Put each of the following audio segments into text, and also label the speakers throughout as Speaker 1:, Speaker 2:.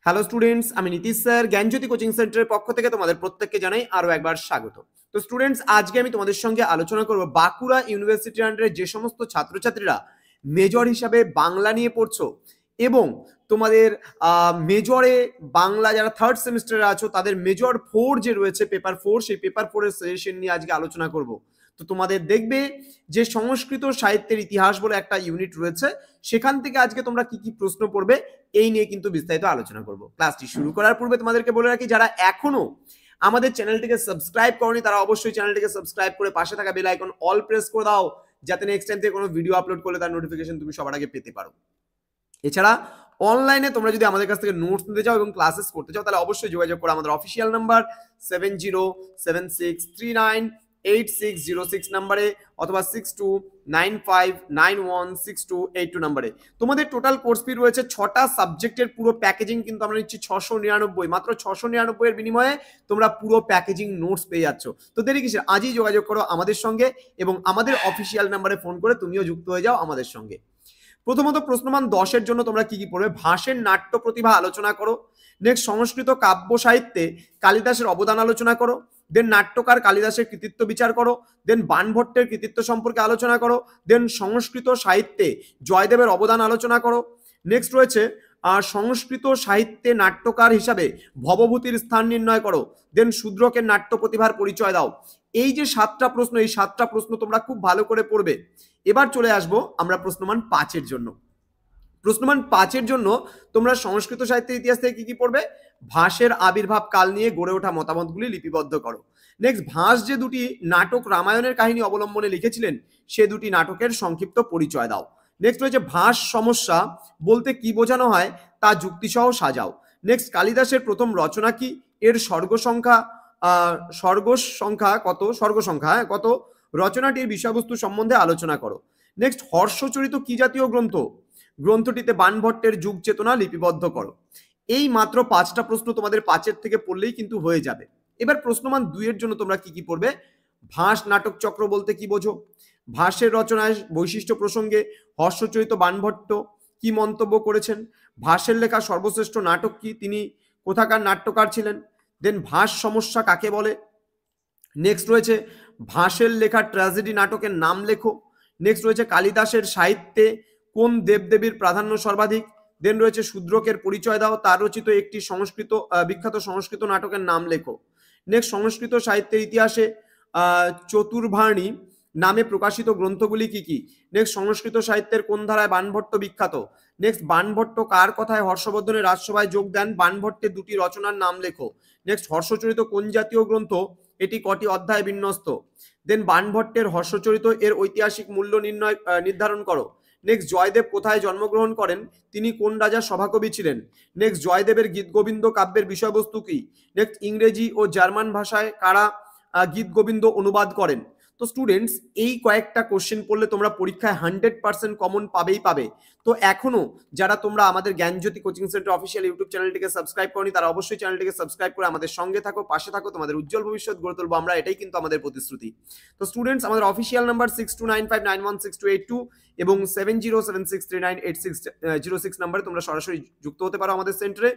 Speaker 1: Hello students, আমি Nitish sir জ্ঞানজ্যোতি coaching সেন্টারের পক্ষ থেকে তোমাদের প্রত্যেককে জানাই আরো একবার স্বাগত। তো স্টুডেন্টস, আজকে আমি তোমাদের সঙ্গে আলোচনা করব বাঁকুড়া ইউনিভার্সিটির আন্ডারে যে সমস্ত ছাত্রছাত্রীরা মেজর হিসাবে বাংলা নিয়ে পড়ছো এবং তোমাদের মেজরে বাংলা যারা থার্ড সেমিস্টারে আছো তাদের মেজর 4 যে রয়েছে পেপার 4, সেই পেপার 4 এর সাজেশন নিয়ে আজকে আলোচনা করব। তো তোমাদের দেখবে যে সংস্কৃত সাহিত্যের ইতিহাস বলে একটা ইউনিট রয়েছে, সেখান থেকে আজকে তোমরা কি কি প্রশ্ন পড়বে এই নিয়ে কিন্তু বিস্তারিত আলোচনা করব। ক্লাসটি শুরু করার পূর্বে তোমাদেরকে বলে রাখি, যারা এখনো আমাদের চ্যানেলটিকে সাবস্ক্রাইব করনি তারা অবশ্যই চ্যানেলটিকে সাবস্ক্রাইব করে পাশে থাকা বেল আইকন অল প্রেস করে দাও, যাতে নেক্সট টাইম থেকে কোনো ভিডিও আপলোড করলে তার নোটিফিকেশন তুমি সবার আগে পেতে পারো। এছাড়া অনলাইনে তোমরা যদি আমাদের কাছ থেকে নোটস নিতে চাও এবং ক্লাসেস করতে চাও তাহলে অবশ্যই যোগাযোগ করো আমাদের অফিসিয়াল নাম্বার 7076398606 নাম্বারে অথবা 6295916282 নাম্বারে। তোমাদের টোটাল কোর্স ফি রয়েছে 6টা সাবজেক্টের পুরো প্যাকেজিং কিন্তু আমরা নিচ্ছি 699, মাত্র 699 এর বিনিময়ে তোমরা পুরো প্যাকেজিং নোটস পেয়ে যাচ্ছ। তো দেরি কিসের, আজই যোগাযোগ করো আমাদের সঙ্গে এবং আমাদের অফিসিয়াল নাম্বারে ফোন করে তুমিও যুক্ত হয়ে যাও আমাদের সঙ্গে। প্রথমত প্রশ্নমান 10 এর জন্য তোমরা কি কি পড়বে? ভাষের নাট্য প্রতিভা আলোচনা করো। নেক্সট সংস্কৃত কাব্য সাহিত্যে কালিদাসের অবদান আলোচনা করো। দেন নাট্যকার কালিদাসের কৃতিত্ব বিচার করো। দেন বাণভট্টের কৃতিত্ব সম্পর্কে আলোচনা করো। দেন সংস্কৃত সাহিত্যে জয়দেবের অবদান আলোচনা করো। নেক্সট রয়েছে সংস্কৃত সাহিত্যে নাট্যকার হিসাবে ভবভূতির স্থান নির্ণয় করো। দেন শূদ্রকের নাট্য প্রতিভার পরিচয় দাও। এই যে 7টা প্রশ্ন, এই 7টা প্রশ্ন তোমরা খুব ভালো করে পড়বে। এবার চলে আসবো আমরা প্রশ্নমান 5 এর জন্য। প্রশ্নমান 5 এর জন্য তোমরা সংস্কৃত সাহিত্যের ইতিহাস থেকে কি কি পড়বে? ভাষের আবির্ভাব কাল নিয়ে গড়ে ওঠা মতামতগুলি লিপিবদ্ধ করো। নেক্সট, ভাষ যে দুটি নাটক রামায়ণের কাহিনী অবলম্বনে লিখেছিলেন সে দুটি নাটকের সংক্ষিপ্ত পরিচয় দাও। নেক্সট রয়েছে ভাষ সমস্যা বলতে কি বোঝানো হয় তা যুক্তিসহ সাজাও। নেক্সট, কালিদাসের প্রথম রচনা কি, এর স্বর্গ সংখ্যা কত, রচনাটির বিষয়বস্তু সম্বন্ধে আলোচনা করো। নেক্সট, হর্ষচরিত কি জাতীয় গ্রন্থ, গ্রন্থটিতে বাণভট্টের যুগ চেতনা লিপিবদ্ধ করো। এই মাত্র 5টা প্রশ্ন তোমাদের 5 এর থেকে পড়লেই কিন্তু হয়ে যাবে। এবার প্রশ্নমান 2 এর জন্য তোমরা কি কি পড়বে? ভাষ নাটক চক্র বলতে কি বোঝো, ভাষের রচনায় বৈশিষ্ট্য প্রসঙ্গে হর্ষচরিত বাণভট্ট কি মন্তব্য করেছেন, ভাষের লেখা সর্বশ্রেষ্ঠ নাটক কি, তিনি কোথাকার নাট্যকার ছিলেন। দেন ভাষ সমস্যা কাকে বলে। নেক্সট রয়েছে ভাষের লেখা ট্র্যাজেডি নাটকের নাম লেখো। নেক্সট রয়েছে কালিদাসের সাহিত্যে কোন দেবদেবীর প্রাধান্য সর্বাধিক। দেন রয়েছে শূদ্রকের পরিচয় দাও, তার রচিত একটি বিখ্যাত সংস্কৃত নাটকের নাম লেখো। নেক্সট, সংস্কৃত সাহিত্যের ইতিহাসে চতুর্ভার্ণী নামে প্রকাশিত গ্রন্থগুলি কি কি। নেক্সট, সংস্কৃত সাহিত্যের কোন ধারায় বাণভট্ট বিখ্যাত। নেক্সট, বাণভট্ট কার কথায় হর্ষবর্ধনের রাজসভায় যোগ দেন, বাণভট্টের দুটি রচনার নাম লেখো। নেক্সট, হর্ষচরিত কোন জাতীয় গ্রন্থ, এটি কটি অধ্যায় বিন্যস্ত। দেন বাণভট্টের হর্ষচরিত এর ঐতিহাসিক মূল্য নির্ধারণ করো। নেক্সট, জয়দেব কোথায় জন্মগ্রহণ করেন, তিনি কোন রাজার সভাকবি ছিলেন। নেক্সট, জয়দেবের গীত গোবিন্দ কাব্যের বিষয়বস্তু কি। নেক্সট, ইংরেজি ও জার্মান ভাষায় কারা গীত গোবিন্দ অনুবাদ করেন। তো স্টুডেন্টস, এই কয়েকটা কোশ্চেন পড়লে তোমরা পরীক্ষায় 100% কমন পাবে। তো এখনো যারা তোমরা আমাদের জ্ঞানজ্যোতি কোচিং সেন্টার অফিসিয়াল ইউটিউব চ্যানেলটিকে সাবস্ক্রাইব করনি তারা অবশ্যই চ্যানেলটিকে সাবস্ক্রাইব করে আমাদের সঙ্গে থাকো, পাশে থাকো, তোমাদের উজ্জ্বল ভবিষ্যৎ গড়ে তুলবো আমরা, এটাই কিন্তু আমাদের প্রতিশ্রুতি। তো স্টুডেন্টস, আমাদের অফিসিয়াল নাম্বার 6295916282 এবং 7076398606 নাম্বারে তোমরা সরাসরি যুক্ত হতে পারো আমাদের সেন্টারে।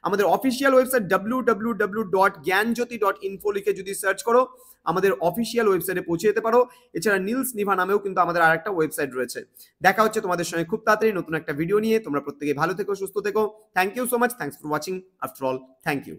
Speaker 1: আমাদের অফিসিয়াল ওয়েবসাইট www.gyanjyoti.info লিখে যদি সার্চ করো আমাদের অফিসিয়াল ওয়েবসাইটে পৌঁছে যেতে পারো। এছাড়া নীলস নিভা নামেও কিন্তু আমাদের আরেকটা ওয়েবসাইট রয়েছে। দেখা হচ্ছে তোমাদের সঙ্গে খুব তাড়াতাড়ি নতুন একটা ভিডিও নিয়ে। তোমরা প্রত্যেকে ভালো থেকো, সুস্থ থেকো। Thank you so much, thanks for watching. After all, thank you.